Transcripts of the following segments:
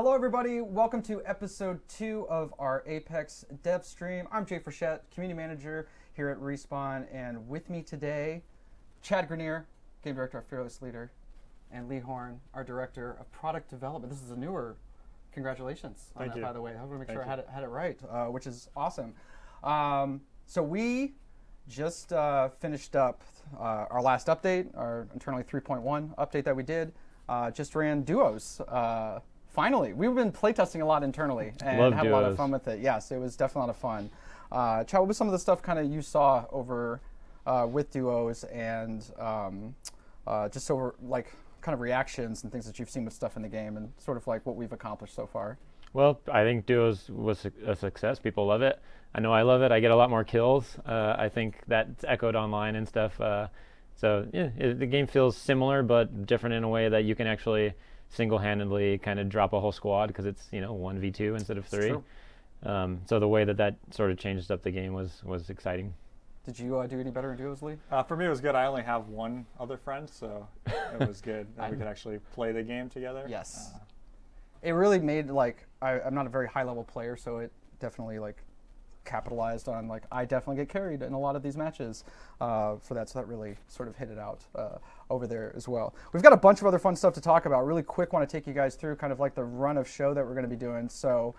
Hello everybody, welcome to episode 2 of our Apex Devstream. I'm Jay Frechette, community manager here at Respawn, and with me today, Chad Grenier, game director, our fearless leader, and Lee Horn, our director of product development. This is a newer, congratulations on Thank that, you. by the way. I want to make Thank sure I you. had it right, which is awesome. So we just finished up our last update, our internally 3.1 update that we did. Just ran duos. Finally, we've been playtesting a lot internally and Love had a lot of duos. fun with it. Yes, it was definitely a lot of fun. Chad, what was some of the stuff kind of you saw over with duos and just so like kind of reactions and things that you've seen with stuff in the game and sort of like what we've accomplished so far? Well, I think duos was a success. People love it. I know I love it. I get a lot more kills. I think that's echoed online and stuff. So yeah, the game feels similar but different in a way that you can actually single-handedly kind of drop a whole squad because it's 1v2 instead of 3. So the way that sort of changed up the game was exciting. Did you do any better in duos, Lee? For me, it was good. I only have one other friend, so it was good that we could actually play the game together. Yes. It really made, like, I'm not a very high-level player, so it definitely, like, capitalized on, like, I definitely get carried in a lot of these matches for that, so that really sort of hit it out over there as well. We've got a bunch of other fun stuff to talk about. Really quick, want to take you guys through kind of like the run of show that we're going to be doing. So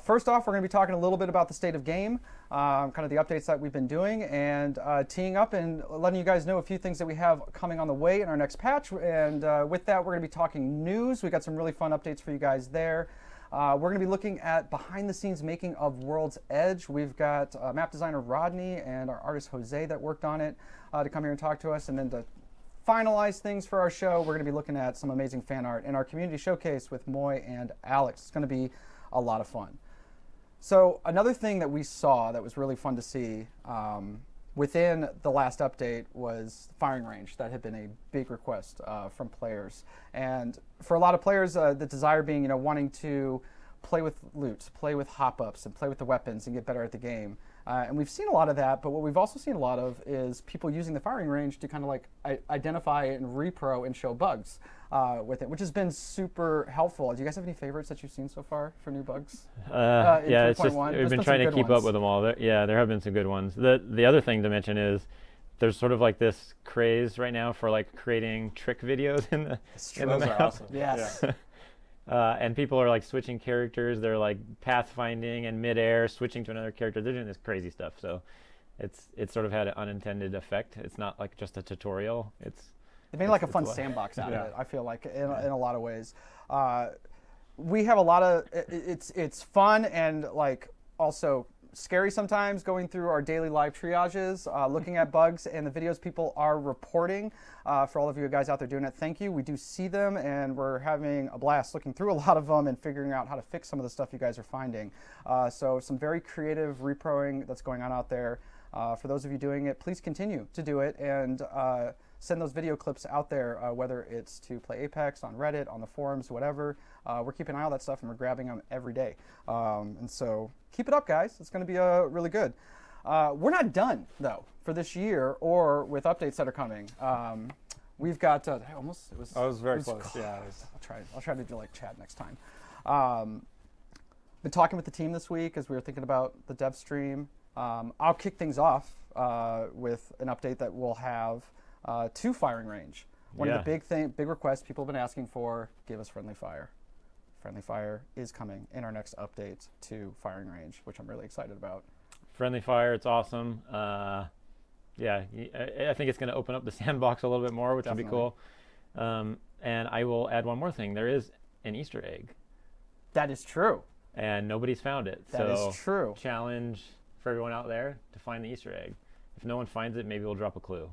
first off, we're going to be talking a little bit about the state of game, kind of the updates that we've been doing, and teeing up and letting you guys know a few things that we have coming on the way in our next patch. And with that, we're going to be talking news. We got some really fun updates for you guys there. We're going to be looking at behind-the-scenes making of World's Edge. We've got map designer Rodney and our artist Jose that worked on it to come here and talk to us. And then to finalize things for our show, we're going to be looking at some amazing fan art in our community showcase with Moy and Alex. It's going to be a lot of fun. So another thing that we saw that was really fun to see within the last update was the firing range. That had been a big request from players. And for a lot of players, the desire being, wanting to play with loot, play with hop-ups, and play with the weapons and get better at the game. And we've seen a lot of that, but what we've also seen a lot of is people using the firing range to kind of like identify and repro and show bugs with it, which has been super helpful. Do you guys have any favorites that you've seen so far for new bugs? Yeah, it's just 3.1? we've been trying to keep up with them all. There have been some good ones. The other thing to mention is there's sort of like this craze right now for like creating trick videos in the Those map. are awesome. Yes. Yeah. And people are like switching characters. They're like pathfinding and midair, switching to another character. They're doing this crazy stuff. So it's sort of had an unintended effect. It's not like just a tutorial. They made like a It's fun what- sandbox out Yeah. of it, I feel like, in a lot of ways. We have a lot of, it's fun and like also scary sometimes going through our daily live triages, looking at bugs and the videos people are reporting. For all of you guys out there doing it, thank you. We do see them and we're having a blast looking through a lot of them and figuring out how to fix some of the stuff you guys are finding. So some very creative reproing that's going on out there. For those of you doing it, please continue to do it and send those video clips out there, whether it's to play Apex, on Reddit, on the forums, whatever. We're keeping an eye on that stuff and we're grabbing them every day. And so keep it up, guys. It's going to be really good. We're not done, though, for this year or with updates that are coming. We've got, almost, it was... I was very it was close, close. yeah. I'll try to do like Chad next time. Been talking with the team this week as we were thinking about the dev stream. I'll kick things off with an update that we'll have to firing range. One of the big requests people have been asking for, give us friendly fire. Friendly fire is coming in our next update to firing range, which I'm really excited about. Friendly fire, it's awesome. I think it's going to open up the sandbox a little bit more, which would be cool. And I will add one more thing. There is an Easter egg. That is true. And nobody's found it. That is true. Challenge for everyone out there to find the Easter egg. If no one finds it, maybe we'll drop a clue.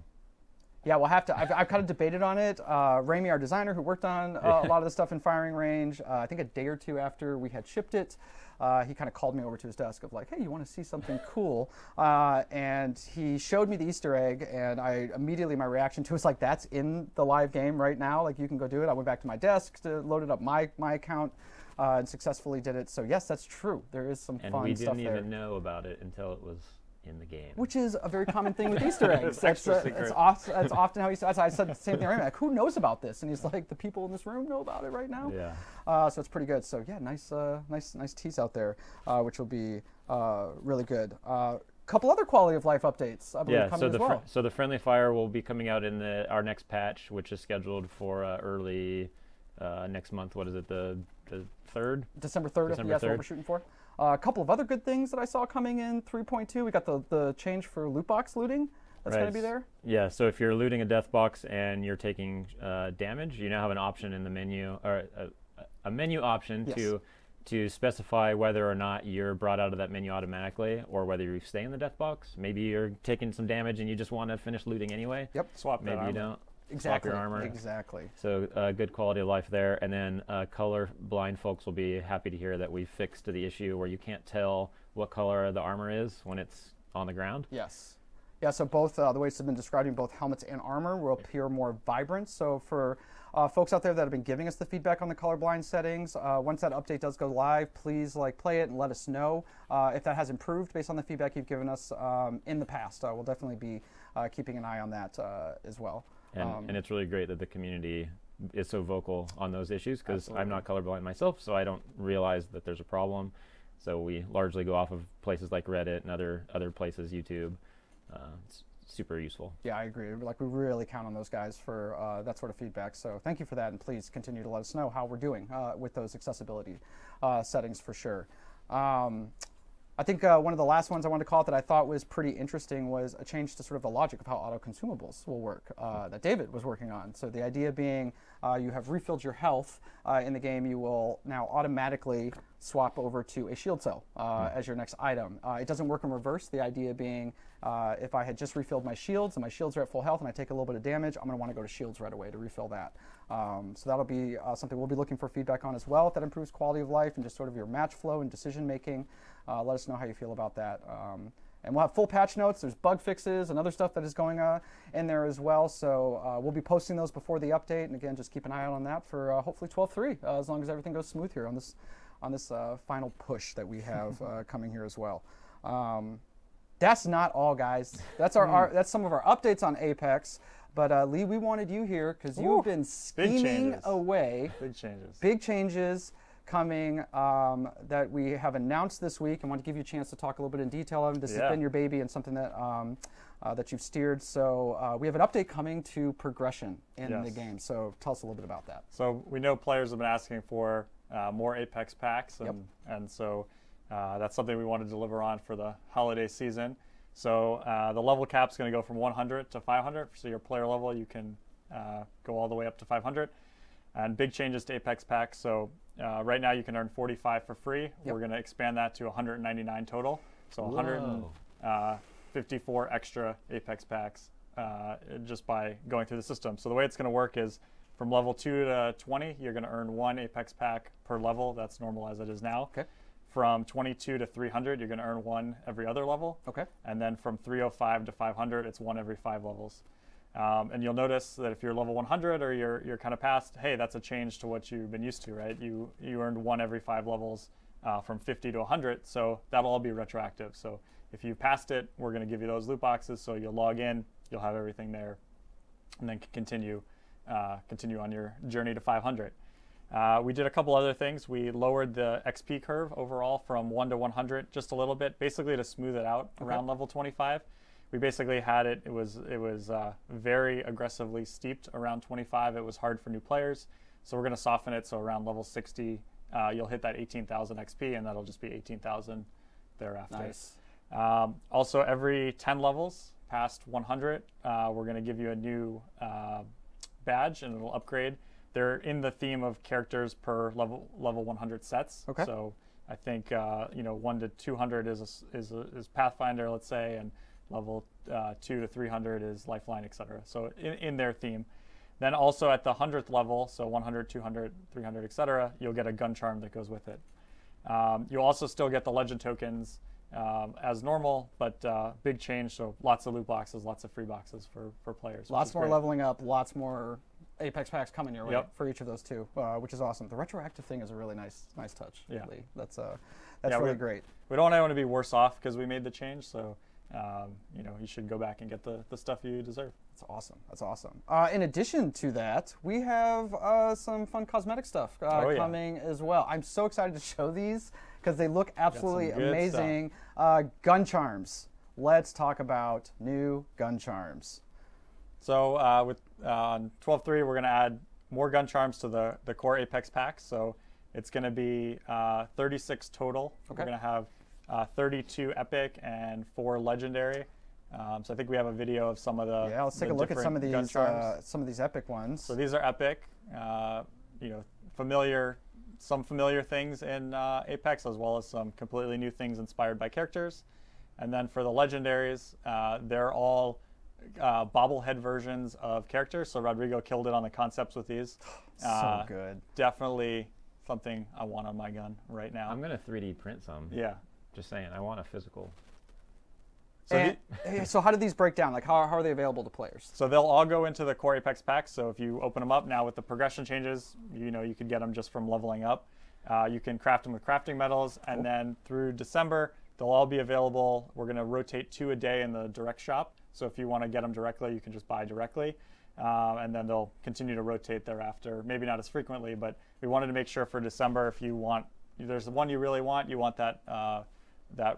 Yeah, we'll have to. I've kind of debated on it. Rami, our designer, who worked on a lot of the stuff in firing range, I think a day or two after we had shipped it, he kind of called me over to his desk of like, hey, you want to see something cool? And he showed me the Easter egg, and my reaction to it was like, that's in the live game right now. Like, you can go do it. I went back to my desk to load it up my account and successfully did it. So yes, that's true. There is some fun stuff there. And we didn't even know about it until it was in the game. Which is a very common thing with Easter eggs. It's extra that's, secret. that's often how he says. I said the same thing. Like, who knows about this? And he's like, the people in this room know about it right now. Yeah. So it's pretty good. So yeah, nice tease out there, which will be really good. Couple other quality of life updates, I believe, coming as well. So the friendly fire will be coming out in our next patch, which is scheduled for early next month. What is it? The 3rd? December 3rd. December That's 3rd. what we're shooting for. A couple of other good things that I saw coming in 3.2. We got the change for loot box looting. That's going to be there. Yeah. So if you're looting a death box and you're taking damage, you now have an option in the menu, or a menu option to specify whether or not you're brought out of that menu automatically or whether you stay in the death box. Maybe you're taking some damage and you just want to finish looting anyway. Yep. Swap that Maybe you armor. don't. Exactly. Swap your armor. Exactly. So good quality of life there. And then color blind folks will be happy to hear that we fixed the issue where you can't tell what color the armor is when it's on the ground. Yes. Yeah, so both, the way it's been describing, both helmets and armor will appear more vibrant. So for folks out there that have been giving us the feedback on the colorblind settings, once that update does go live, please play it and let us know if that has improved based on the feedback you've given us in the past. We'll definitely be keeping an eye on that as well. And it's really great that the community is so vocal on those issues, because I'm not colorblind myself, so I don't realize that there's a problem. So we largely go off of places like Reddit and other places, YouTube. It's super useful. Yeah, I agree. We really count on those guys for that sort of feedback. So thank you for that, and please continue to let us know how we're doing with those accessibility settings for sure. I think one of the last ones I wanted to call out that I thought was pretty interesting was a change to sort of the logic of how auto consumables will work that David was working on. So the idea being you have refilled your health in the game, you will now automatically swap over to a shield cell as your next item. It doesn't work in reverse. The idea being if I had just refilled my shields and my shields are at full health and I take a little bit of damage, I'm going to want to go to shields right away to refill that. So that'll be something we'll be looking for feedback on as well. If that improves quality of life and just sort of your match flow and decision making, let us know how you feel about that. And we'll have full patch notes. There's bug fixes and other stuff that is going in there as well. So we'll be posting those before the update. And again, just keep an eye out on that for hopefully 12.3, as long as everything goes smooth here on this final push that we have coming here as well. That's not all, guys. That's that's some of our updates on Apex. But Lee, we wanted you here because you've been scheming away. Big changes. Big changes coming that we have announced this week. I want to give you a chance to talk a little bit in detail on this. Has been your baby and something that that you've steered. So we have an update coming to progression in the game. So tell us a little bit about that. So we know players have been asking for more Apex packs, and so that's something we want to deliver on for the holiday season. So the level cap's going to go from 100 to 500. So your player level, you can go all the way up to 500. And big changes to Apex packs. So right now you can earn 45 for free. We're going to expand that to 199 total. So 154 extra Apex packs just by going through the system. So the way it's going to work is from level 2 to 20, you're going to earn 1 Apex pack per level. That's normal as it is now. Okay. From 22 to 300, you're going to earn 1 every other level. Okay. And then from 305 to 500, it's 1 every 5 levels. And you'll notice that if you're level 100 or you're kind of past, hey, that's a change to what you've been used to, right? You earned 1 every 5 levels from 50 to 100, so that'll all be retroactive. So if you passed it, we're going to give you those loot boxes, so you'll log in, you'll have everything there, and then continue on your journey to 500. We did a couple other things. We lowered the XP curve overall from 1 to 100 just a little bit, basically to smooth it out around level 25. We basically had it was very aggressively steeped around 25. It was hard for new players. So we're going to soften it. So around level 60, you'll hit that 18,000 XP, and that'll just be 18,000 thereafter. Nice. Also, every 10 levels past 100, we're going to give you a new badge, and it'll upgrade. They're in the theme of characters per level 100 sets. Okay. So I think 1 to 200 is Pathfinder, let's say, and level 2 to 300 is Lifeline, etc. So in their theme. Then also at the 100th level, so 100, 200, 300, etc., you'll get a gun charm that goes with it. You'll also still get the legend tokens as normal, but big change. So lots of loot boxes, lots of free boxes for players. Lots more leveling up, lots more Apex packs coming your way for each of those two, which is awesome. The retroactive thing is a really nice touch. Yeah, Lee. That's really great. We don't want to be worse off because we made the change. So you should go back and get the stuff you deserve. That's awesome. That's awesome. In addition to that, we have some fun cosmetic stuff coming as well. I'm so excited to show these because they look absolutely amazing. Gun charms. Let's talk about new gun charms. So with on 12.3, we're going to add more gun charms to the core Apex pack. So it's going to be 36 total. Okay. We're going to have 32 epic and 4 legendary. So I think we have a video of some of the let's take a look at some of these epic ones. So these are epic. Some familiar things in Apex, as well as some completely new things inspired by characters. And then for the legendaries, they're all bobblehead versions of characters. So Rodrigo killed it on the concepts with these. So good. Definitely something I want on my gun right now. I'm gonna 3D print some. Yeah. Just saying, I want a physical. So how do these break down? Like how are they available to players? So they'll all go into the core Apex pack. So if you open them up now with the progression changes, you could get them just from leveling up. You can craft them with crafting metals, and then through December, they'll all be available. We're going to rotate 2 a day in the direct shop. So if you want to get them directly, you can just buy directly. And then they'll continue to rotate thereafter. Maybe not as frequently, but we wanted to make sure for December, if there's the one you really want, you want that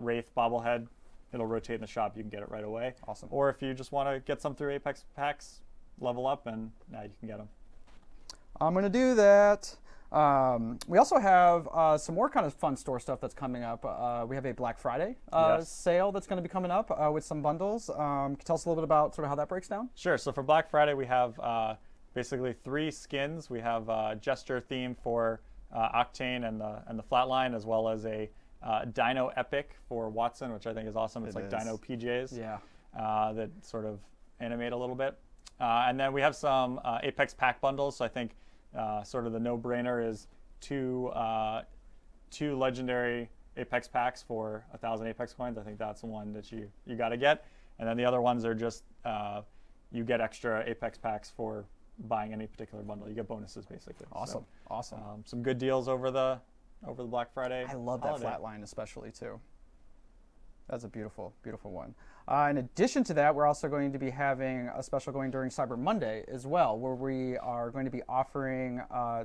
Wraith bobblehead, it'll rotate in the shop. You can get it right away. Awesome. Or if you just want to get some through Apex packs, level up, and now you can get them. I'm going to do that. We also have some more kind of fun store stuff that's coming up. We have a Black Friday sale that's going to be coming up with some bundles. Can you tell us a little bit about sort of how that breaks down? Sure. So for Black Friday, we have basically 3 skins. We have Gesture theme for Octane and the Flatline, as well as a Dino Epic for Watson, which I think is awesome. It's like Dino PJs that sort of animate a little bit. And then we have some Apex pack bundles. So I think sort of the no-brainer is two legendary Apex packs for 1,000 Apex coins. I think that's the one that you got to get. And then the other ones are just you get extra Apex packs for buying any particular bundle. You get bonuses basically. Awesome. So, awesome. Some good deals over the Black Friday. I love holiday. that Flatline especially too. That's a beautiful, beautiful one. In addition to that, we're also going to be having a special going during Cyber Monday as well, where we are going to be offering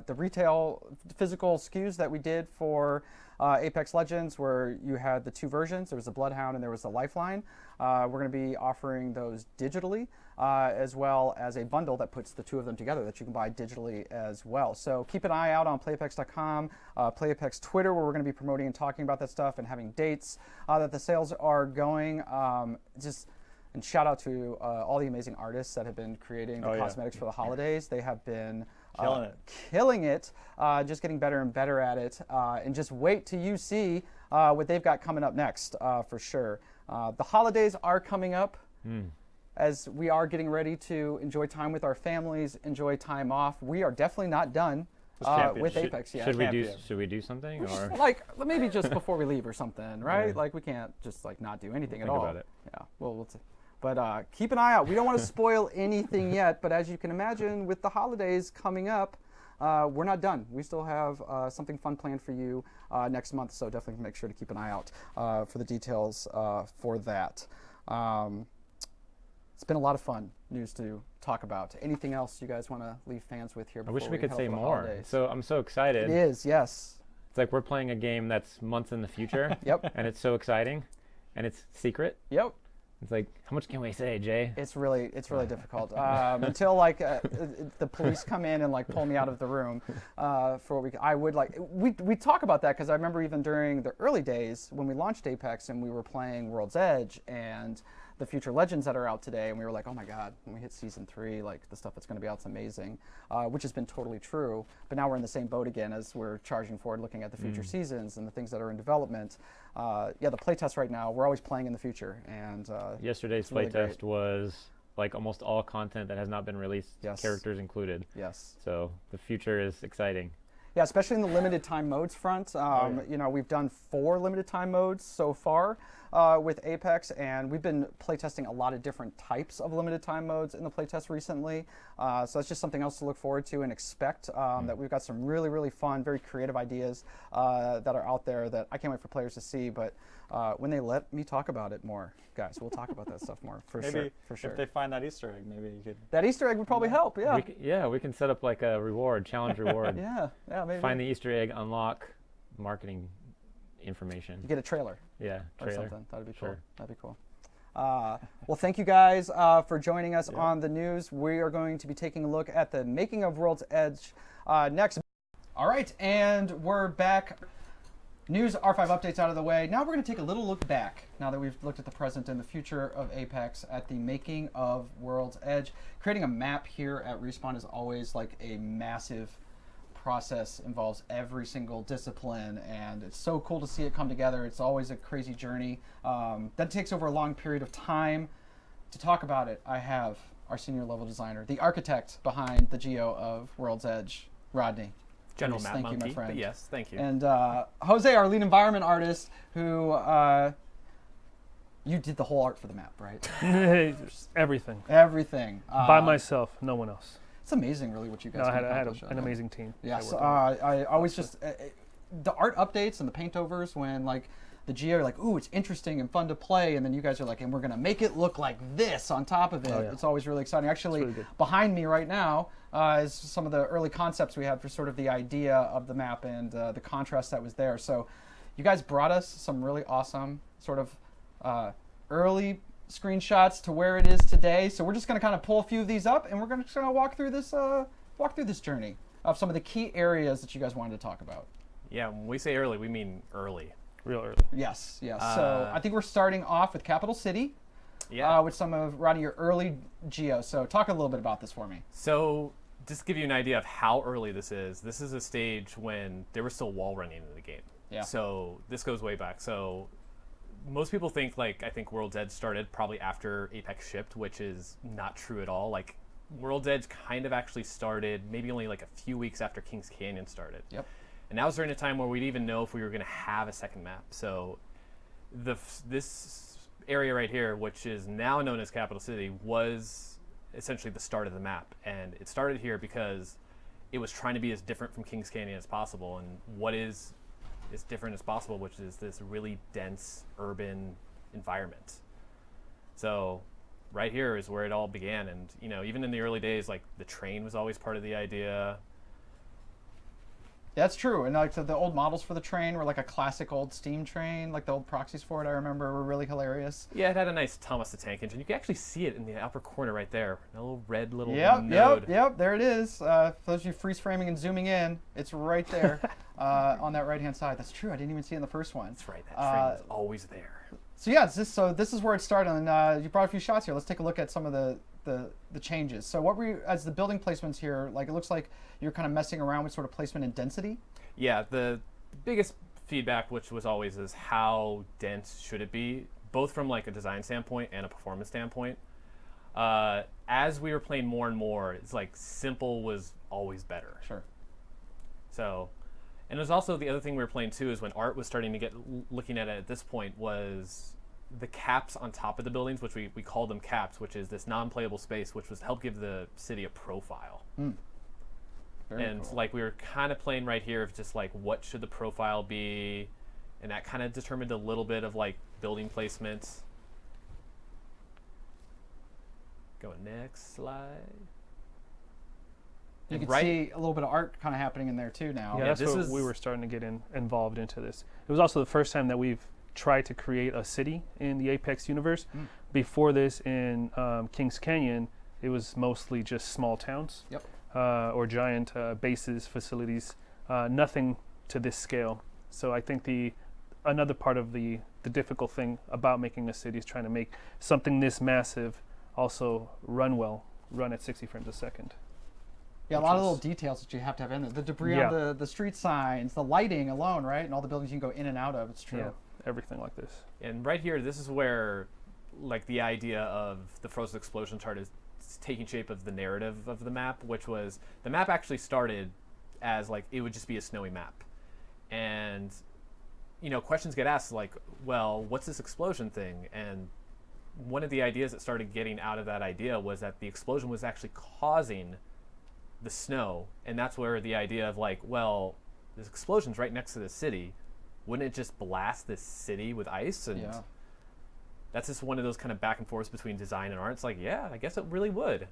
the retail physical SKUs that we did for Apex Legends, where you had the 2 versions. There was the Bloodhound and there was the Lifeline. We're going to be offering those digitally, as well as a bundle that puts the 2 of them together that you can buy digitally as well. So keep an eye out on playapex.com, PlayApex Twitter, where we're going to be promoting and talking about that stuff and having dates that the sales are going. And shout out to all the amazing artists that have been creating the cosmetics for the holidays. They have been killing it, just getting better and better at it. And just wait till you see what they've got coming up next for sure. The holidays are coming up. As we are getting ready to enjoy time with our families, enjoy time off. We are definitely not done with Apex yet. Should we do something, or like maybe just before we leave or something, right? Like we can't just like not do anything at all. Think about it. Yeah, well, we'll see. But keep an eye out. We don't want to spoil anything yet, but as you can imagine, with the holidays coming up, we're not done. We still have something fun planned for you next month, so definitely make sure to keep an eye out for the details for that. It's been a lot of fun news to talk about. Anything else you guys want to leave fans with here? I wish we could say more. So I'm so excited. It is, yes. It's like we're playing a game that's months in the future. Yep. And it's so exciting, and it's secret. Yep. It's like, how much can we say, Jay? It's really difficult until like the police come in and like pull me out of the room for what we talk about that, because I remember even during the early days when we launched Apex and we were playing World's Edge and the future legends that are out today, and we were like, oh my god, when we hit season 3, like the stuff that's going to be out is amazing, which has been totally true. But now we're in the same boat again as we're charging forward, looking at the future seasons and the things that are in development. The playtest right now, we're always playing in the future, and yesterday's playtest was like almost all content that has not been released, characters included. Yes. So the future is exciting. Yeah, especially in the limited time modes front. We've done 4 limited time modes so far with Apex, and we've been playtesting a lot of different types of limited time modes in the playtest recently. So that's just something else to look forward to and expect. That we've got some really, really fun, very creative ideas that are out there that I can't wait for players to see. But when they let me talk about it more, guys. We'll talk about that stuff more for Maybe sure. For sure. if they find that Easter egg, maybe you could. That Easter egg would probably help. Yeah. We can set up like a challenge reward. Yeah. Maybe. Find the Easter egg, unlock marketing information. You get a trailer. Yeah, Or trailer. something. That'd be cool. Sure. That'd be cool. Well, thank you guys for joining us on the news. We are going to be taking a look at the making of World's Edge next. All right, and we're back. News R5 updates out of the way. Now we're going to take a little look back, now that we've looked at the present and the future of Apex, at the making of World's Edge. Creating a map here at Respawn is always like a massive process, involves every single discipline, and it's so cool to see it come together. It's always a crazy journey. That takes over a long period of time. To talk about it, I have our senior level designer, the architect behind the geo of World's Edge, Rodney. General Please, Map thank you, my Monkey, friend. but yes, thank you. And Jose, our lead environment artist, who you did the whole art for the map, right? Everything. Everything. By myself, no one else. It's amazing, really, what you guys No, I can had accomplish. an amazing team. Yes, that worked on it. I always just the art updates and the paint overs when like the geo are like, ooh, it's interesting and fun to play, and then you guys are like, and we're gonna make it look like this on top of it. Oh, yeah. It's always really exciting. Actually, really good. behind me right now is some of the early concepts we had for sort of the idea of the map and the contrast that was there. So, you guys brought us some really awesome sort of early screenshots to where it is today. So we're just gonna kind of pull a few of these up, and we're gonna walk through this journey of some of the key areas that you guys wanted to talk about. Yeah, when we say early, we mean early. Real early. Yes. So I think we're starting off with Capital City, Yeah. with some of Rodney, your early geo. So talk a little bit about this for me. So just to give you an idea of how early this is a stage when there was still wall running in the game. Yeah. So this goes way back. So most people think, like, I think World's Edge started probably after Apex shipped, which is not true at all. Like, World's Edge kind of actually started maybe only like a few weeks after Kings Canyon started. Yep. And that was during a time where we'd even know if we were going to have a second map. So this area right here, which is now known as Capital City, was essentially the start of the map. And it started here because it was trying to be as different from Kings Canyon as possible. And what is as different as possible, which is this really dense urban environment. So right here is where it all began. And, you know, even in the early days, like, the train was always part of the idea. That's true. And like the old models for the train were like a classic old steam train, like the old proxies for it, I remember, were really hilarious. Yeah, it had a nice Thomas the Tank Engine. You can actually see it in the upper corner right there. A little red little Yep, node. yep, there it is. For those of you freeze framing and zooming in, it's right there on that right hand side. That's true. I didn't even see it in the first one. That's right. That train is always there. So yeah, this is where it started, and you brought a few shots here. Let's take a look at some of the changes. So what were you, as the building placements here, like it looks like you're kind of messing around with sort of placement and density? Yeah, the biggest feedback, which was always, is how dense should it be, both from like a design standpoint and a performance standpoint. As we were playing more and more, it's like simple was always better. Sure. So, and there's also the other thing we were playing too, is when art was starting to get looking at it at this point, was the caps on top of the buildings, which we called them caps, which is this non-playable space, which was to help give the city a profile. Very And cool. like we were kind of playing right here of just like what should the profile be, and that kind of determined a little bit of like building placement. Go next slide. You And can see a little bit of art kind of happening in there too now. Yeah, Yeah, that's this what was- we were starting to get involved into this. It was also the first time that we've tried to create a city in the Apex universe. Before this, in Kings Canyon, it was mostly just small towns. Yep. Or giant bases, facilities, nothing to this scale. So I think another part of the difficult thing about making a city is trying to make something this massive also run at 60 frames a second. Yeah, a which lot of is- little details that you have to have in there. The debris Yeah. on the street signs, the lighting alone, right? And all the buildings you can go in and out of. It's true. Yeah, everything like this. And right here, this is where like the idea of the frozen explosion chart is taking shape of the narrative of the map, which was the map actually started as like it would just be a snowy map. And you know, questions get asked like, well, what's this explosion thing? And one of the ideas that started getting out of that idea was that the explosion was actually causing the snow, and that's where the idea of like, well, this explosion's right next to the city, wouldn't it just blast this city with ice? And Yeah. that's just one of those kind of back and forths between design and art. It's like, yeah, I guess it really would.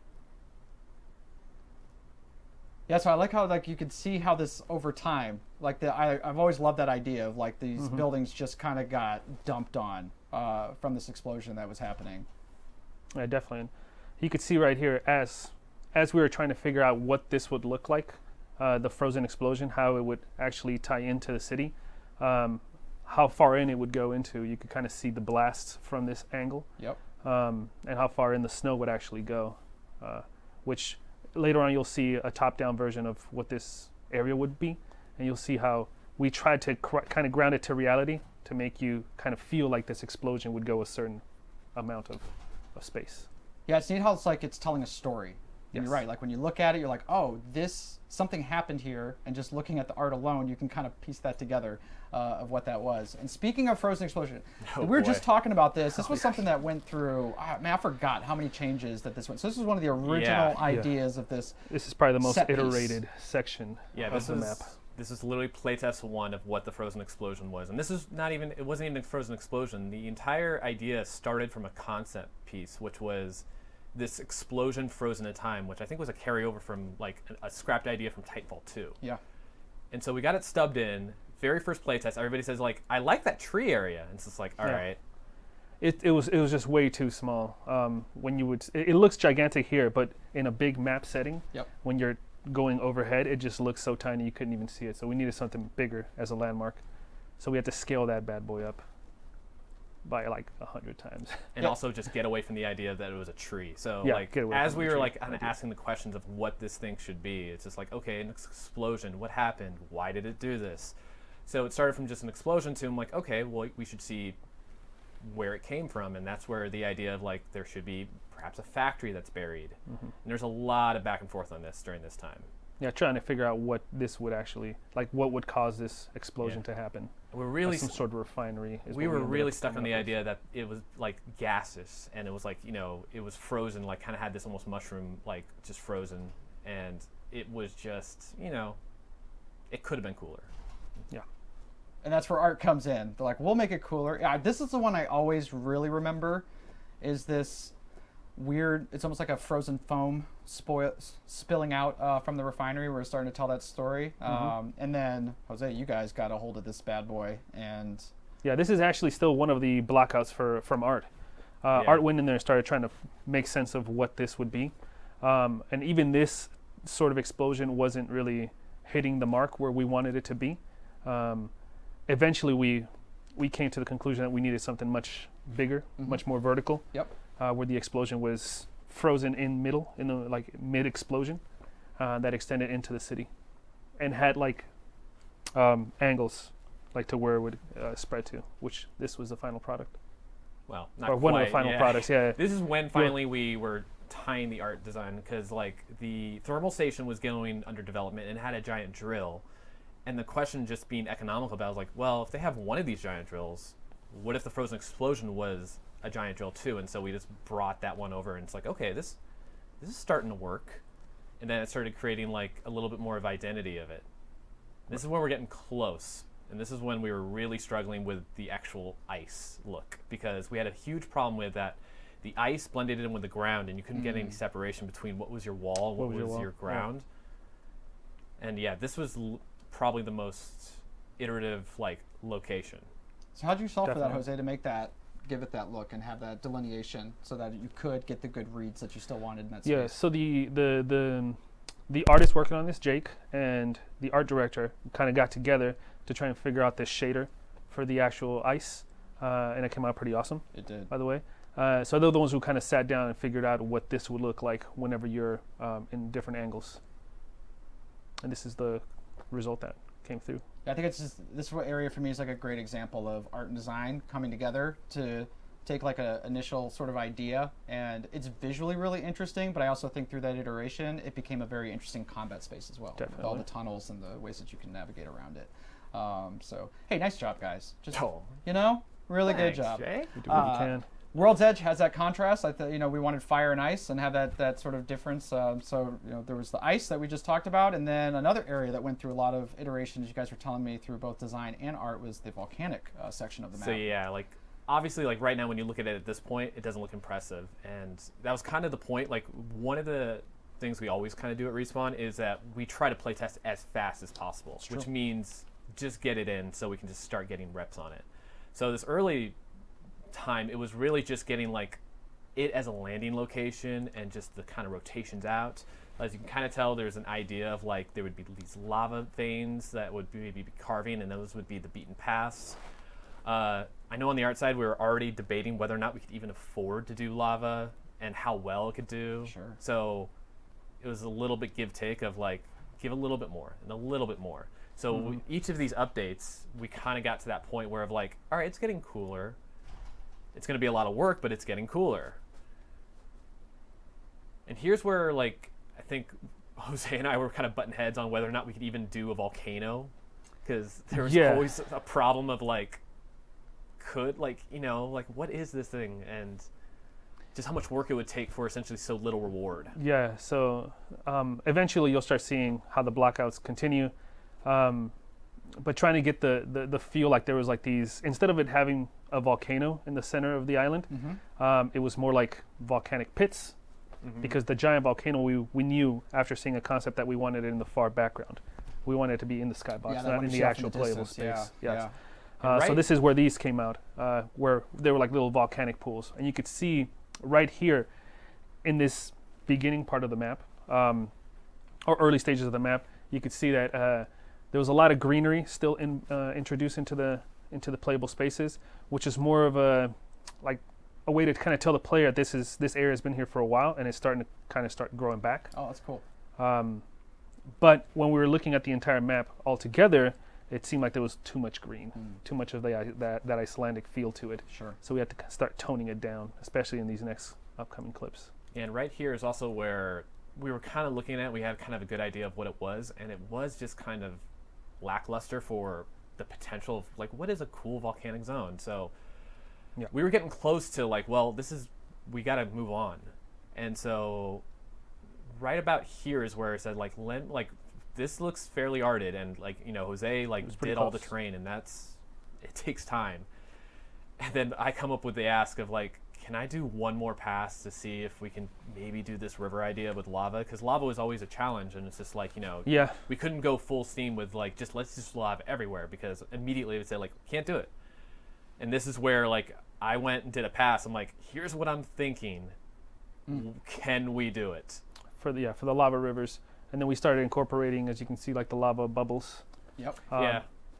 Yeah, so I like how like you could see how this over time, like I've always loved that idea of like these buildings just kind of got dumped on from this explosion that was happening. Yeah, definitely. You could see right here as we were trying to figure out what this would look like, the frozen explosion, how it would actually tie into the city, how far in it would go into. You could kind of see the blasts from this angle, Yep. and how far in the snow would actually go, which later on you'll see a top-down version of what this area would be, and you'll see how we tried to kind of ground it to reality to make you kind of feel like this explosion would go a certain amount of space. Yeah, it's neat how it's like it's telling a story. And Yes. You're right. Like when you look at it, you're like, oh, something happened here, and just looking at the art alone, you can kind of piece that together of what that was. And speaking of frozen explosion, we were just talking about this. This was something that went through. Man, I forgot how many changes that this went. So this was one of the original ideas of this. This is probably the most set piece. iterated section of the map. This is literally playtest 1 of what the frozen explosion was. And this is it wasn't even a frozen explosion. The entire idea started from a concept piece, which was this explosion frozen in time, which I think was a carryover from like a scrapped idea from Titanfall 2. Yeah. And so we got it stubbed in. Very first playtest, everybody says like, I like that tree area. And it's just like, all right. It was just way too small. When you would, it looks gigantic here, but in a big map setting, Yep. when you're going overhead, it just looks so tiny you couldn't even see it. So we needed something bigger as a landmark. So we had to scale that bad boy up by like 100 times. And also just get away from the idea that it was a tree. So Yeah, like get away as from we the were tree like kind of idea. asking the questions of what this thing should be, it's just like, okay, an explosion, what happened? Why did it do this? So it started from just an explosion to I'm like, okay, well we should see where it came from, and that's where the idea of like there should be perhaps a factory that's buried. And there's a lot of back and forth on this during this time. Yeah, trying to figure out what this would actually, like what would cause this explosion to happen. We're really Some sort of refinery. Is we what were ended really up stuck on coming the up with. idea that it was like gaseous, and it was like, you know, it was frozen, like kind of had this almost mushroom, like just frozen, and it was just, you know, it could have been cooler. And that's where art comes in. They're like, we'll make it cooler. Yeah, this is the one I always really remember, is this weird, it's almost like a frozen foam spilling out from the refinery. We're starting to tell that story. And then, Jose, you guys got a hold of this bad boy. And Yeah, this is actually still one of the blockouts from Art. Art went in there and started trying to make sense of what this would be. And even this sort of explosion wasn't really hitting the mark where we wanted it to be. Eventually, we came to the conclusion that we needed something much bigger, much more vertical. Yep. Where the explosion was frozen in the like mid explosion, that extended into the city, and had like angles, like to where it would spread to. Which this was the final product, Well, not or quite, one of the final products. Yeah. This is when finally we were tying the art design, because like the thermal station was going under development and had a giant drill. And the question just being economical about it was like, well, if they have one of these giant drills, what if the frozen explosion was a giant drill too? And so we just brought that one over, and it's like, okay, this is starting to work. And then it started creating like a little bit more of identity of it. This is when we're getting close. And this is when we were really struggling with the actual ice look, because we had a huge problem with that. The ice blended in with the ground, and you couldn't get any separation between what was your wall and what was your ground. And yeah, this was probably the most iterative like location. so how'd you solve for that, Definitely. Jose, to make that, give it that look and have that delineation so that you could get the good reads that you still wanted in that space? Yeah. So the artist working on this, Jake, and the art director kind of got together to try and figure out this shader for the actual ice, and it came out pretty awesome, It did. by the way. So they're the ones who kind of sat down and figured out what this would look like whenever you're in different angles. And this is the result that came through. I think it's just, this area for me is like a great example of art and design coming together to take like an initial sort of idea, and it's visually really interesting, but I also think through that iteration it became a very interesting combat space as well, with all Definitely. the tunnels and the ways that you can navigate around it. So hey, nice job guys, just Oh. you know, really good Thanks, job. Jay. We do what we can. World's Edge has that contrast. We wanted fire and ice and have that sort of difference. So there was the ice that we just talked about, and then another area that went through a lot of iterations. You guys were telling me through both design and art was the volcanic section of the map. So yeah, like obviously, like right now when you look at it at this point, it doesn't look impressive, and that was kind of the point. Like one of the things we always kind of do at Respawn is that we try to play test as fast as possible, which means just get it in so we can just start getting reps on it. So this early time, it was really just getting like it as a landing location and just the kind of rotations out. As you can kind of tell, there's an idea of like there would be these lava veins that would maybe be carving, and those would be the beaten paths. I know on the art side we were already debating whether or not we could even afford to do lava and how well it could do. Sure. So it was a little bit give take of like give a little bit more and a little bit more. So each of these updates, we kind of got to that point where of like, all right, it's getting cooler. It's going to be a lot of work, but it's getting cooler. And here's where like I think Jose and I were kind of butting heads on whether or not we could even do a volcano, because there was always a problem of like, what is this thing, and just how much work it would take for essentially so little reward. Yeah, so eventually you'll start seeing how the blockouts continue, but trying to get the feel like there was like these, instead of it having a volcano in the center of the island, it was more like volcanic pits, because the giant volcano, we knew after seeing a concept that we wanted it in the far background. We wanted it to be in the skybox, not in the actual playable space. Yeah. So this is where these came out, where they were like little volcanic pools. And you could see right here in this beginning part of the map, or early stages of the map, you could see that there was a lot of greenery still introduced into the playable spaces, which is more of a way to kind of tell the player this area has been here for a while and it's starting to kind of start growing back. Oh, that's cool. But when we were looking at the entire map altogether, it seemed like there was too much green, too much of that Icelandic feel to it. Sure. So we had to start toning it down, especially in these next upcoming clips. And right here is also where we were kind of looking at, we had kind of a good idea of what it was, and it was just kind of lackluster for the potential of like, what is a cool volcanic zone? So we were getting close to like, well, we got to move on. And so right about here is where it said like, this looks fairly arted, and like, Jose like did all the terrain, and it takes time. And then I come up with the ask of like, can I do one more pass to see if we can maybe do this river idea with lava? Because lava was always a challenge, and it's just like, we couldn't go full steam with like, let's just lava everywhere, because immediately it would say like, can't do it. And this is where like, I went and did a pass. I'm like, here's what I'm thinking. Can we do it? For the lava rivers. And then we started incorporating, as you can see, like the lava bubbles. Yep.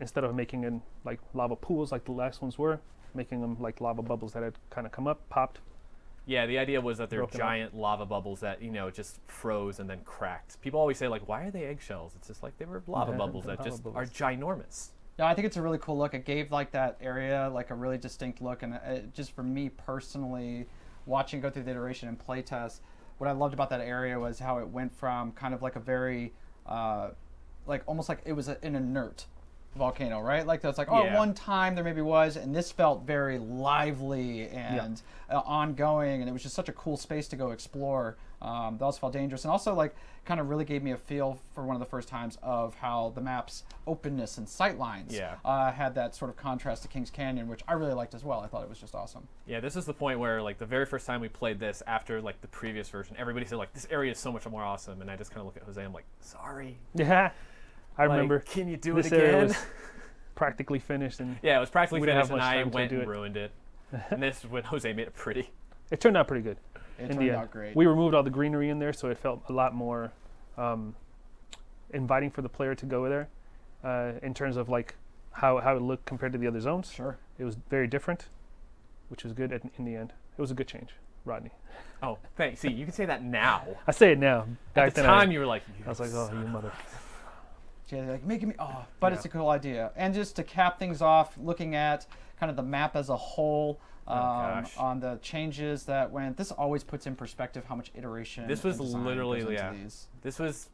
Instead of making them like lava pools like the last ones were, making them like lava bubbles that had kind of come up, popped. Yeah, the idea was that they're giant lava bubbles that, just froze and then cracked. People always say, like, why are they eggshells? It's just like they were lava bubbles that just are ginormous. Yeah, I think it's a really cool look. It gave like that area like a really distinct look, and just for me personally, watching go through the iteration and playtest, what I loved about that area was how it went from kind of like a very, almost like it was an inert volcano, right? Like that's like, at one time there maybe was, and this felt very lively and ongoing, and it was just such a cool space to go explore. That also felt dangerous, and also like kind of really gave me a feel for one of the first times of how the map's openness and sightlines had that sort of contrast to Kings Canyon, which I really liked as well. I thought it was just awesome. Yeah, this is the point where like the very first time we played this after like the previous version, everybody said like, this area is so much more awesome, and I just kind of look at Jose, I'm like, sorry. Yeah, I remember. Can you do this it again? Area was practically finished, and it was practically finished, and I time to went do and it. ruined it. And this is when Jose made it pretty. It turned out pretty good. It in turned the end. out great. We removed all the greenery in there, so it felt a lot more inviting for the player to go there. In terms of like how it looked compared to the other zones. Sure. It was very different, which was good in the end. It was a good change, Rodney. Oh, thanks. See, you can say that now. I say it now. Back At the then time, you were like, I was like, oh, you mother. Yeah, like making me but it's a cool idea. And just to cap things off, looking at kind of the map as a whole, on the changes that went. This always puts in perspective how much iteration. This was and design literally goes into these. This was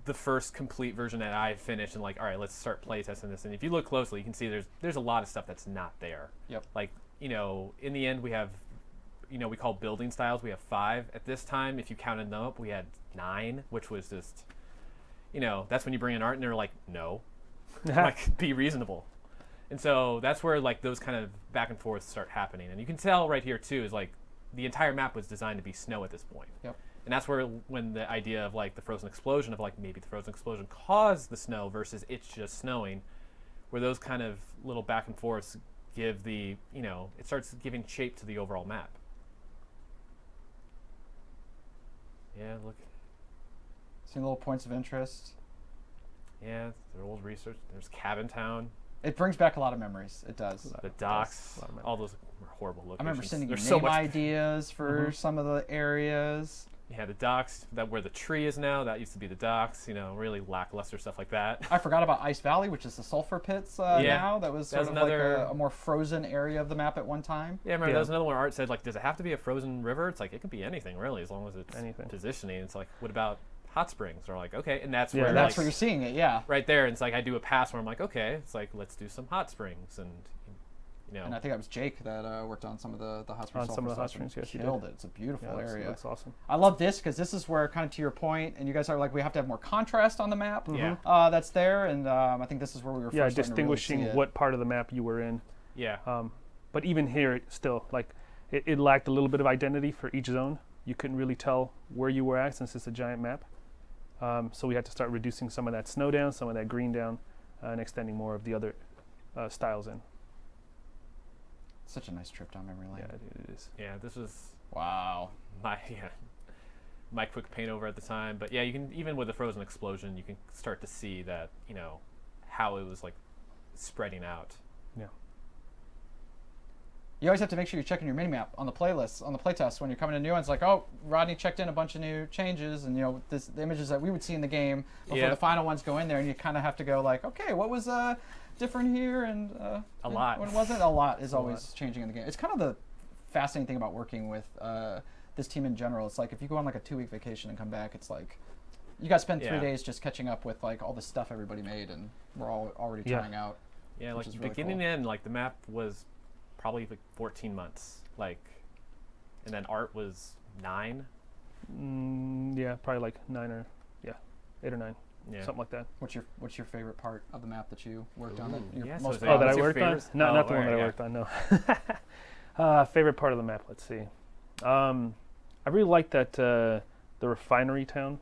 the first complete version that I finished, and like, all right, let's start playtesting this. And if you look closely, you can see there's a lot of stuff that's not there. Yep. Like, in the end, we have we call building styles. We have 5 at this time. If you counted them up, we had 9, which was just, that's when you bring in art and they're like, no, like be reasonable. And so that's where like those kind of back and forth start happening. And you can tell right here too is like the entire map was designed to be snow at this point. Yep. And that's where when the idea of like the frozen explosion of like maybe the frozen explosion caused the snow versus it's just snowing, where those kind of little back and forths give the, it starts giving shape to the overall map. Yeah, look. Seeing little points of interest. Yeah, their old research. There's Cabin Town. It brings back a lot of memories. It does. The docks. All those are horrible locations. I remember sending you There's name so much. ideas for some of the areas. Yeah, the docks, that where the tree is now, that used to be the docks, really lackluster stuff like that. I forgot about Ice Valley, which is the sulfur pits now. That was sort That's of another- like a more frozen area of the map at one time. Yeah, I remember Yeah. there was another one where Art said, like, does it have to be a frozen river? It's like, it could be anything, really, as long as it's Anything. positioning. It's like, what about hot springs? Or like, okay, and that's Yeah, where, And that's like, where you're seeing it, yeah. right there, it's like I do a pass where I'm like, okay, it's like, let's do some hot springs, and, And I think that was Jake that worked on some of the hot springs. On some of the sulfur hot stuff and springs, yes, he killed did. it. It's a beautiful Yeah, area. that's awesome. I love this because this is where, kind of to your point, and you guys are like, we have to have more contrast on the map. Yeah. That's there, and I think this is where we were. Yeah, first starting to really distinguishing see it. what part of the map you were in. yeah. But even here, still, like, it lacked a little bit of identity for each zone. You couldn't really tell where you were at since it's a giant map. So we had to start reducing some of that snow down, some of that green down, and extending more of the other styles in. Such a nice trip down memory lane. Yeah, it is. Yeah, this was Wow. my quick paint over at the time. But yeah, you can, even with the frozen explosion, you can start to see that, how it was like spreading out. Yeah. You always have to make sure you're checking your minimap on the playlists, on the playtest when you're coming to new ones. Like, oh, Rodney checked in a bunch of new changes, and the images that we would see in the game before Yeah. the final ones go in there, and you kind of have to go like, okay, what was different here, and A lot. When wasn't a lot is always changing in the game. It's kind of the fascinating thing about working with this team in general. It's like if you go on like a 2-week vacation and come back, it's like you guys spend 3 Yeah. days just catching up with like all the stuff everybody made, and we're all already Yeah. trying out. Yeah, Which like is really beginning cool. to end, like the map was probably like 14 months, like, and then art was 9. Yeah, probably like 8 or 9, Yeah. something like that. What's your favorite part of the map that you worked on? That Ooh. you're Yeah, so most is it- Oh, that I what's your worked on? favorites? No, Oh, not the one alright, that I yeah. worked on, no. Favorite part of the map, let's see. I really like that the refinery town.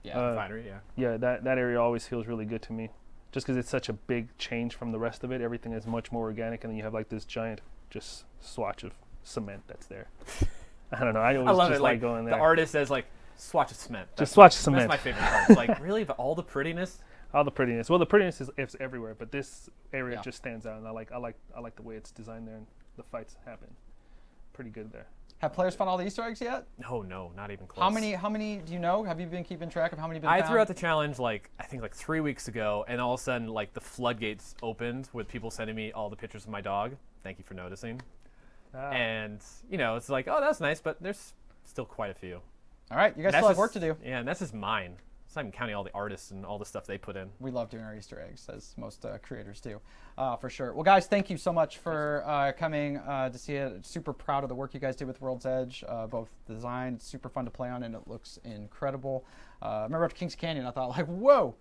Yeah. Refinery, yeah. Yeah, that area always feels really good to me. Just because it's such a big change from the rest of it. Everything is much more organic, and then you have like this giant just swatch of cement that's there. I don't know. I always I love just it. like Like going there. the artist says, like swatch of cement. Just swatch That's cement. my favorite part. It's like really, but all the prettiness. All the prettiness. Well, the prettiness is everywhere, but this area Yeah. just stands out, and I like the way it's designed there, and the fights happen. Pretty good there. Have players found all the Easter eggs yet? No, not even close. How many do you know? Have you been keeping track of how many have been I found? threw out the challenge I think 3 weeks ago, and all of a sudden like the floodgates opened with people sending me all the pictures of my dog. Thank you for noticing. And it's like, oh, that's nice, but there's still quite a few. All right, you guys That's still have just- work to do. Yeah, and that's just mine. It's not even counting all the artists and all the stuff they put in. We love doing our Easter eggs, as most creators do, for sure. Well, guys, thank you so much for coming to see it. Super proud of the work you guys did with World's Edge, both design, super fun to play on, and it looks incredible. I remember after Kings Canyon, I thought, like, whoa,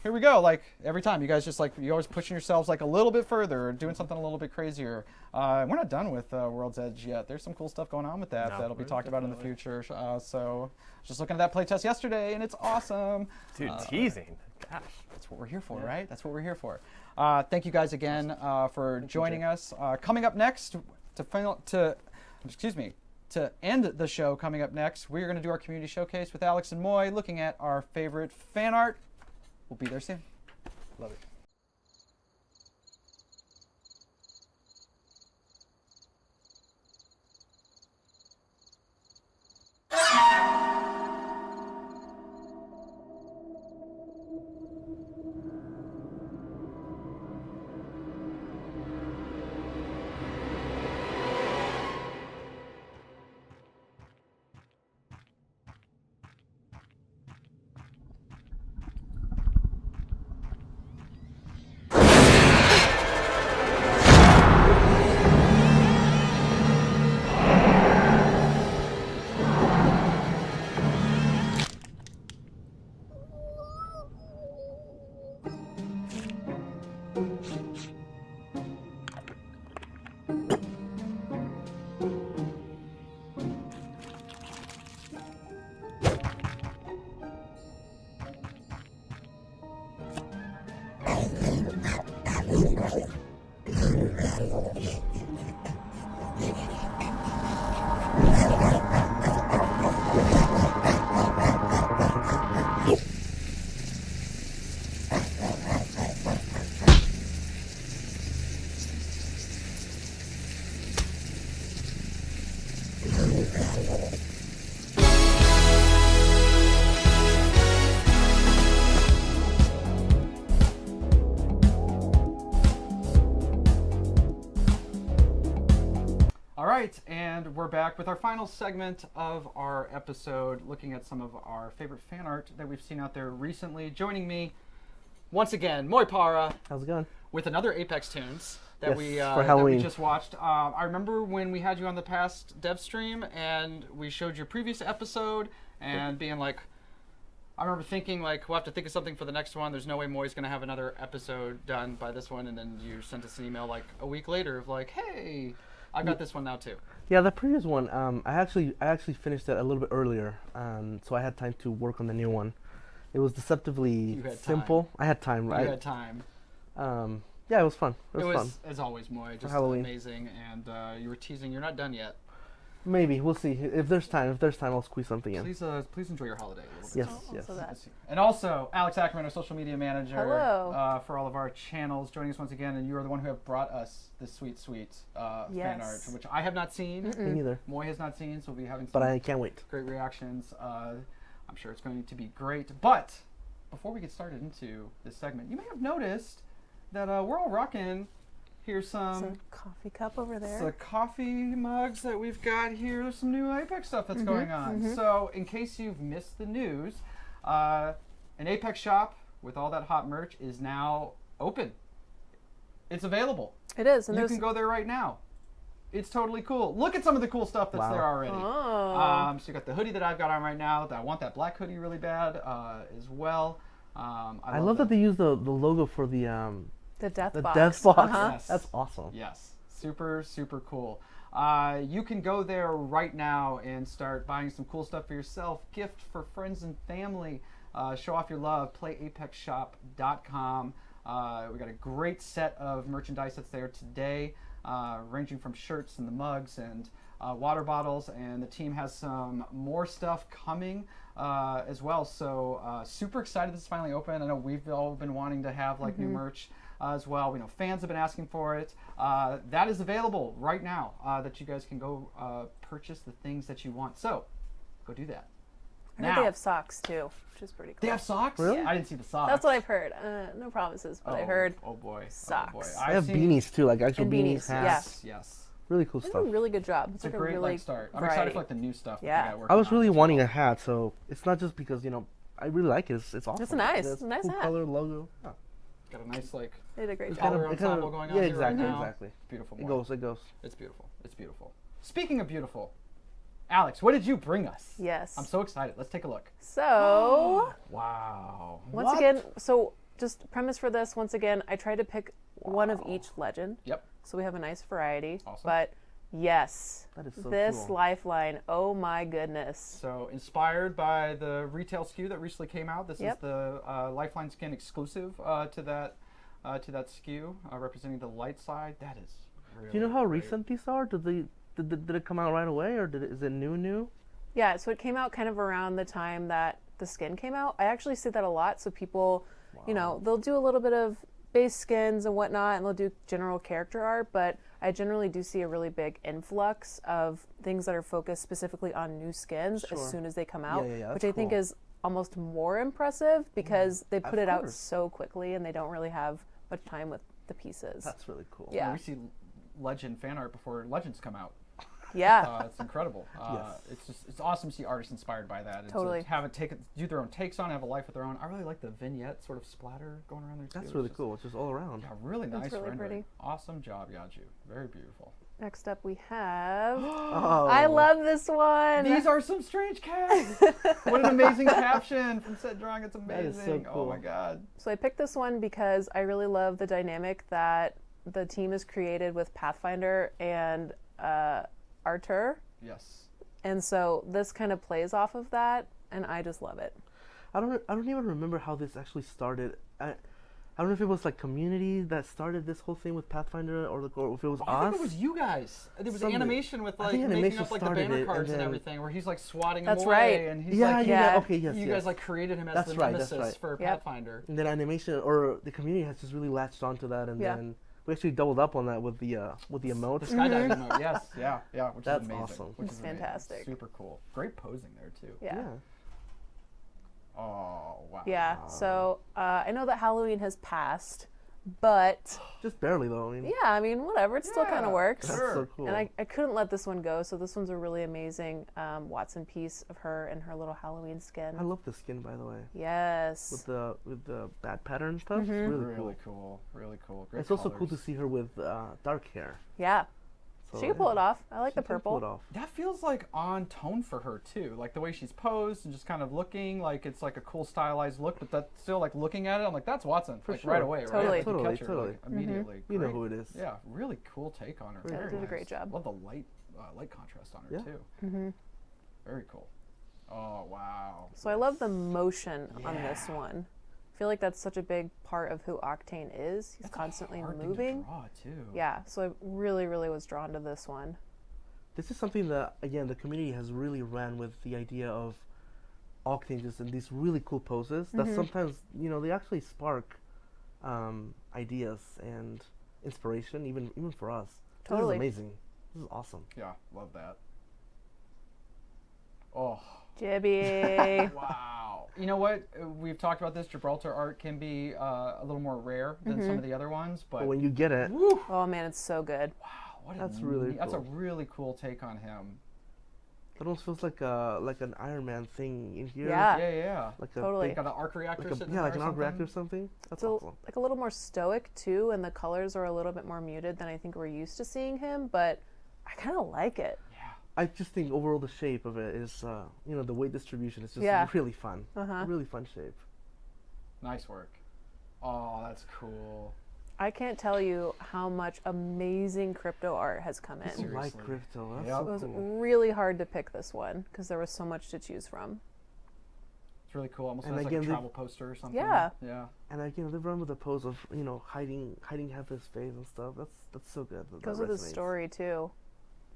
here we go. Like, every time, you guys just, like, you're always pushing yourselves, like, a little bit further, or doing something a little bit crazier. We're not done with World's Edge yet. There's some cool stuff going on with that No, that'll be we're talked about in the definitely- future. So, just looking at that playtest yesterday, and it's awesome. Dude, teasing. Gosh. That's what we're here for, right? That's what we're here for. Thank you guys again for joining us. Coming up next, to end the show, coming up next, we're going to do our community showcase with Alex and Moy, looking at our favorite fan art. We'll be there soon. Love it. All right, and we're back with our final segment of our episode, looking at some of our favorite fan art that we've seen out there recently. Joining me, once again, Moipara, How's it going? with another Apex Tunes that Yes, we for that we Halloween. just watched. I remember when we had you on the past Devstream, and we showed your previous episode, and being like, I remember thinking like, we'll have to think of something for the next one. There's no way Moy's gonna have another episode done by this one, and then you sent us an email like a week later of like, hey, I got this one now too. Yeah, the previous one, I actually finished it a little bit earlier, so I had time to work on the new one. It was deceptively You had simple. time. I had time, You right? had time. Yeah, it was fun. It was fun. As always, Moy, just Halloween. amazing. And you were teasing you're not done yet. Maybe we'll see. If there's time, I'll squeeze something in. Please enjoy your holiday a little bit. Yes, yes. Also that. And also, Alex Ackerman, our social media manager, Hello. for all of our channels, joining us once again. And you are the one who have brought us this sweet fan art, Yes. which I have not seen. Me neither. Moy has not seen, so we'll be having some But I can't wait. great reactions. I'm sure it's going to be great. But before we get started into this segment, you may have noticed that we're all rocking. Here's Some coffee cup over there. the coffee mugs that we've got here. There's some new Apex stuff that's going on. So, in case you've missed the news, an Apex shop with all that hot merch is now open. It's available. It is, and You there's can go there right now. It's totally cool. Look at some of the cool stuff that's Wow. there already. Oh. So you got the hoodie that I've got on right now. I want that black hoodie really bad as well. I love that they use the logo for the death the box. death box. Uh-huh. Yes. That's awesome. Yes, super cool. You can go there right now and start buying some cool stuff for yourself, gift for friends and family, show off your love, playapexshop.com. We got a great set of merchandise that's there today, ranging from shirts and the mugs and water bottles, and the team has some more stuff coming as well. So super excited this is finally open. I know we've all been wanting to have like new merch as well. We know fans have been asking for it. That is available right now that you guys can go purchase the things that you want. So go do that. I heard they have socks too, which is pretty cool. They have socks? Really? I didn't see the socks. That's what I've heard. No promises, but I heard Oh boy. socks. Oh boy. I have beanies too, like actual And beanies, beanies, hats. Yes. Really cool they do stuff. a really good job. It's a like great really like start. I'm variety. excited for like the new stuff. that Yeah. they got I working was on really as wanting well. a hat, so it's not just because I really like it. It's awesome. It's nice. It's Nice cool hat. color logo. Yeah. Got a nice like They did a great It's job. color it ensemble going on yeah, here exactly, right now. exactly. Beautiful. It Moy. goes. It goes. It's beautiful. It's beautiful. Speaking of beautiful, Alex, what did you bring us? Yes. I'm so excited. Let's take a look. So Wow. once again, so just premise for this. Once again, I tried to pick one of each legend. Yep. So we have a nice variety. Awesome. But yes, That is so this cool. lifeline. Oh my goodness. So inspired by the retail SKU that recently came out. This Yep. is the Lifeline skin exclusive to that SKU, representing the light side. That is. Really Do you know how great. recent these are? Did it come out right away, or is it new? Yeah, so it came out kind of around the time that the skin came out. I actually see that a lot. So people, you know, they'll do a little bit of base skins and whatnot, and they'll do general character art, but I generally do see a really big influx of things that are focused specifically on new skins Sure. as soon as they come out, yeah, which that's I think cool. is almost more impressive because they put Of it out course. so quickly and they don't really have much time with the pieces. That's really cool. Yeah. We see Legend fan art before Legends come out. Yeah. It's incredible. Yes. It's awesome to see artists inspired by that and Totally. to have it do their own takes on it, have a life of their own. I really like the vignette sort of splatter going around there too. That's It's really just- cool. It's just all around. Yeah, really nice really rendering. pretty. Awesome job, Yaju. Very beautiful. Next up we have Oh, I love this one. These are some strange cats. What an amazing caption from Set Drawing. It's amazing. That is so Oh my cool. god. So I picked this one because I really love the dynamic that the team has created with Pathfinder and Artur. Yes. And so this kind of plays off of that, and I just love it. I don't even remember how this actually started. I don't know if it was like community that started this whole thing with Pathfinder, or if it was Oh, I us. think it was you guys. There was Somebody- animation with I like think making animation up like the started banner it, and cards and then- everything, where he's like swatting That's them away, right. and he's Yeah, like, yeah. Okay, yes, you yes. guys like created him as That's the right, that's nemesis right. for Yep. Pathfinder. And then animation or the community has just really latched onto that, and Yeah. then we actually doubled up on that with the The emotes. skydiving mode, yes, yeah, which That's is amazing. awesome. Which It's is amazing. fantastic. Super cool. Great posing there too. Yeah. Oh wow. Yeah. So I know that Halloween has passed, but Just barely though. I mean, yeah, I mean, whatever. It still kind Yeah. of works. that's Sure. so cool. And I couldn't let this one go, so this one's a really amazing Watson piece of her and her little Halloween skin. I love the skin, by the way, Yes. with the bat pattern and stuff. It's Mhm. really, Really cool. cool. Really cool. Great It's also cool to colors. see her with dark hair. Yeah. So, She can pull it off. I like She the can purple. pull it off. That feels like on tone for her too. Like the way she's posed and just kind of looking like it's like a cool stylized look, but that's still like looking at it, I'm like, that's Watson. For like sure. right away, right? Totally. Like, you Totally, catch her, totally. like, immediately. You know Great. who it is. Yeah, really cool take on her. Yeah, they Very did a nice. great job. Love the light contrast on her Yeah. too. hmm Very cool. Oh wow. So I love the motion on this Yeah. one. I feel like that's such a big part of who Octane is. He's That's a constantly hard thing to moving. draw, too. Yeah, so I really, really was drawn to this one. This is something that, again, the community has really ran with the idea of Octane just in these really cool poses that Mhm. sometimes, they actually spark ideas and inspiration, even for us. Totally. This is amazing. This is awesome. Yeah, love that. Oh, Jibby. wow. You know what? We've talked about this. Gibraltar art can be a little more rare than some of the other ones, but But when you get it, woo, Oh man, it's so good. wow, what That's a really that's a cool. really cool take on him. it almost feels like an Iron Man thing in here. Yeah. Yeah. Like a Totally. Got an arc reactor like a, sitting yeah, there like an or arc reactor or something. something. That's It's a, awesome. like a little more stoic too, and the colors are a little bit more muted than I think we're used to seeing him, but I kind of like it. Yeah. I just think overall the shape of it is, the weight distribution is just Yeah. really fun. Uh-huh. Really fun shape. Nice work. Oh, that's cool. I can't tell you how much amazing crypto art has come in. I Seriously. like crypto. That's Yep. It was so cool. really hard to pick this one because there was so much to choose from. It's really cool. Almost And looks like again, a they- travel poster or something. Yeah. Yeah. And again, they run with the pose of hiding half his face and stuff. That's so good. That Goes with the resonates. story too.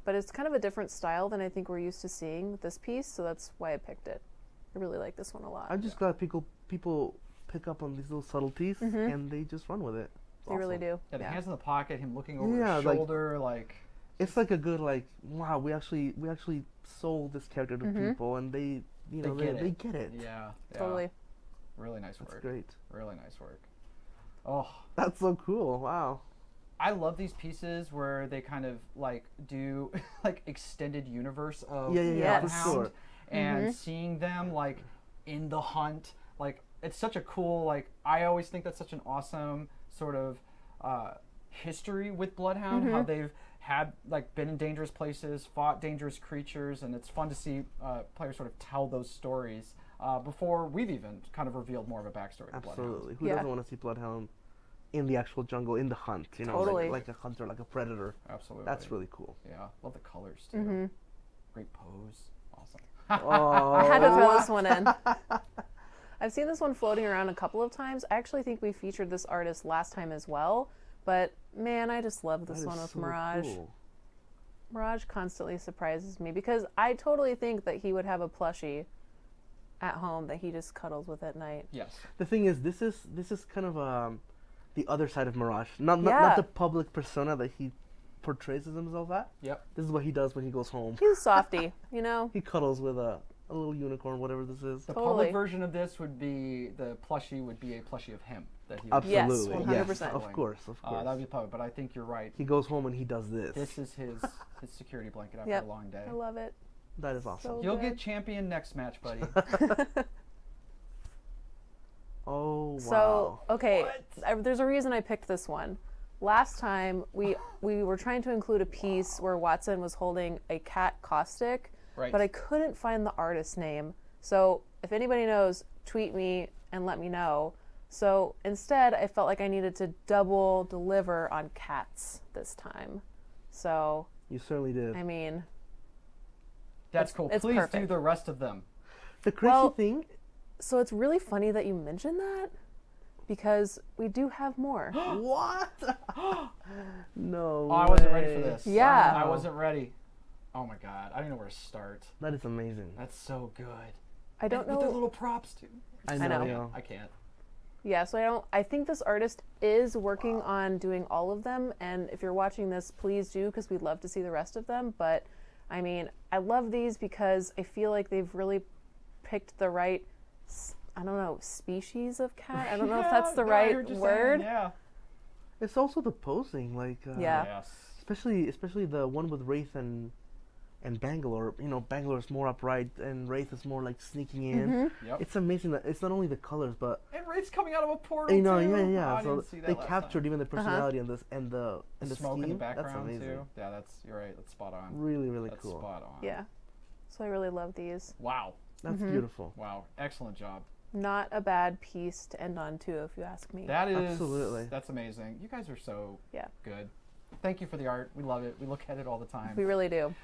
But it's kind of a different style than I think we're used to seeing with this piece, so that's why I picked it. I really like this one a lot. I'm just glad people pick up on these little subtleties Mhm. and they just run with it. It's They really awesome. do. Yeah, the Yeah. hands in the pocket, him looking over Yeah, his like- shoulder, like It's like a good wow. We actually sold this character to Mhm. people and they They get it. yeah. Totally. Really nice That's work. great. Really nice work. Oh, That's so cool. Wow. I love these pieces where they kind of like do like extended universe of Yeah, Yes. for Bloodhound, sure. and Mhm. seeing them like in the hunt, like it's such a cool like I always think that's such an awesome sort of history with Bloodhound, how they've had like been in dangerous places, fought dangerous creatures, and it's fun to see players sort of tell those stories before we've even kind of revealed more of a backstory to Bloodhound. Absolutely. Who Yeah. doesn't want to see Bloodhound in the actual jungle, in the hunt? Totally. Like a hunter, like a predator. Absolutely. That's really cool. Yeah, love the colors too. Mhm. Great pose. Awesome. Oh, I had to throw this one in. I've seen this one floating around a couple of times. I actually think we featured this artist last time as well, but man, I just love this that one is with so Mirage. cool. Mirage constantly surprises me because I totally think that he would have a plushie at home that he just cuddles with at night. Yes. The thing is, this is kind of the other side of Mirage. Not Yeah. the public persona that he portrays as himself at. Yep. This is what he does when he goes home. He's a softie, you know? He cuddles with a little unicorn, whatever this is. The Totally. public version of this would be the plushie would be a plushie of him that he would Absolutely, Yes, yes, 100%. of course, of course. that would be public, but I think you're right. He goes home and he does this. This is his security blanket after Yep. a long day. I love it. That is awesome. So You'll good. get champion next match, buddy. Oh wow. So, okay, there's a reason I picked this one. Last time we were trying to include a piece where Watson was holding a cat caustic, Right. but I couldn't find the artist name. So if anybody knows, tweet me and let me know. So instead, I felt like I needed to double deliver on cats this time. So, You certainly did. I mean, That's cool. it's Please do perfect. the rest of them. The crazy well- thing, so it's really funny that you mentioned that because we do have more. What? No. Oh, I wasn't ready for way. this. Yeah. I wasn't ready. Oh my god, I don't know where to start. That is amazing. That's so good. I don't With the know. little props too. I know. know. I can't. Yeah, so I think this artist is working on doing all of them, and if you're watching this, please do, because we'd love to see the rest of them. But I mean, I love these because I feel like they've really picked the right, I don't know, species of cat. I don't know if that's the No, I heard right you saying, word. yeah. It's also the posing, like Yeah. Yes. especially the one with Wraith and Bangalore. You know, Bangalore is more upright, and Wraith is more like sneaking in. Mm-hmm. Yep. It's amazing that it's not only the colors, but And Wraith's coming out of a portal you know, too. yeah. Oh, I So didn't see that they last captured time. even the personality and the and the Smoke scheme. in the background That's amazing. too. Yeah, you're right. That's spot on. Really, really That's cool. spot on. Yeah. So I really love these. Wow. That's Mm-hmm. beautiful. Wow. Excellent job. Not a bad piece to end on, too, if you ask me. That is Absolutely. That's amazing. You guys are so Yeah. good. Thank you for the art. We love it. We look at it all the time. We really do.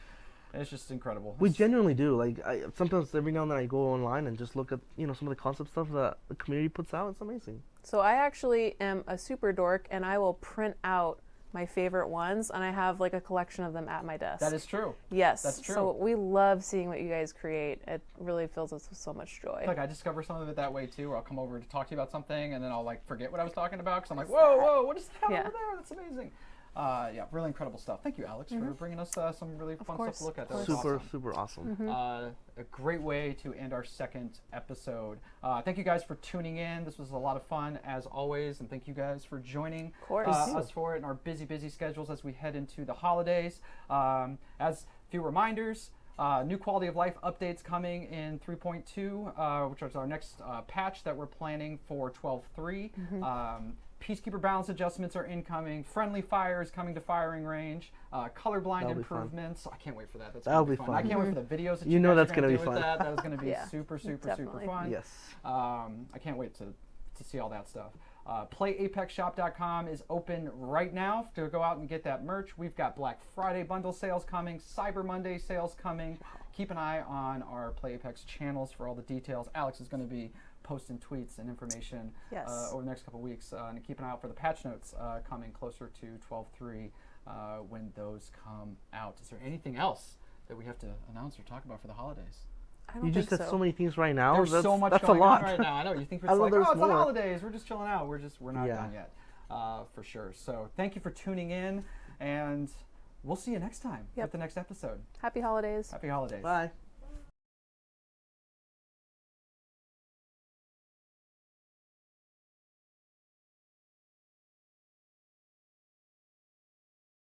It's just incredible. We genuinely do. Like sometimes every now and then I go online and just look at some of the concept stuff that the community puts out. It's amazing. So I actually am a super dork, and I will print out my favorite ones, and I have like a collection of them at my desk. That is true. Yes. That's true. So we love seeing what you guys create. It really fills us with so much joy. Like I discover some of it that way too. Where I'll come over to talk to you about something, and then I'll like forget what I was talking about because I'm like, whoa, what is that Yeah. over there? That's amazing. Yeah, really incredible stuff. Thank you, Alex, for bringing us some really fun course, stuff to look at. That of was course. Super awesome. awesome. A great way to end our second episode. Thank you guys for tuning in. This was a lot of fun as always, and thank you guys for joining Of course. us for it in our busy schedules as we head into the holidays. As a few reminders, new quality of life updates coming in 3.2, which is our next patch that we're planning for 12.3. Peacekeeper balance adjustments are incoming. Friendly fire is coming to firing range. Colorblind That'll be fun. improvements. I can't wait for that. That's That'll gonna be fun. fun. I can't wait for the videos that You know guys that's are gonna do be with fun. that. That is going to be Yeah, super definitely. fun. Yes. I can't wait to see all that stuff. PlayApexShop.com is open right now to go out and get that merch. We've got Black Friday bundle sales coming, Cyber Monday sales coming. Keep an eye on our Play Apex channels for all the details. Alex is going to be posting tweets and information Yes. over the next couple of weeks. And keep an eye out for the patch notes coming closer to 12.3 when those come out. Is there anything else that we have to announce or talk about for the holidays? I don't You think just said so. so many things right now. There's so much that's going a lot. on right now. I know. You think I it's know like, there's oh, it's the more. holidays. We're just chilling out. We're not Yeah. done yet, for sure. So thank you for tuning in, and we'll see you next time Yep. with the next episode. Happy holidays. Happy holidays. Bye.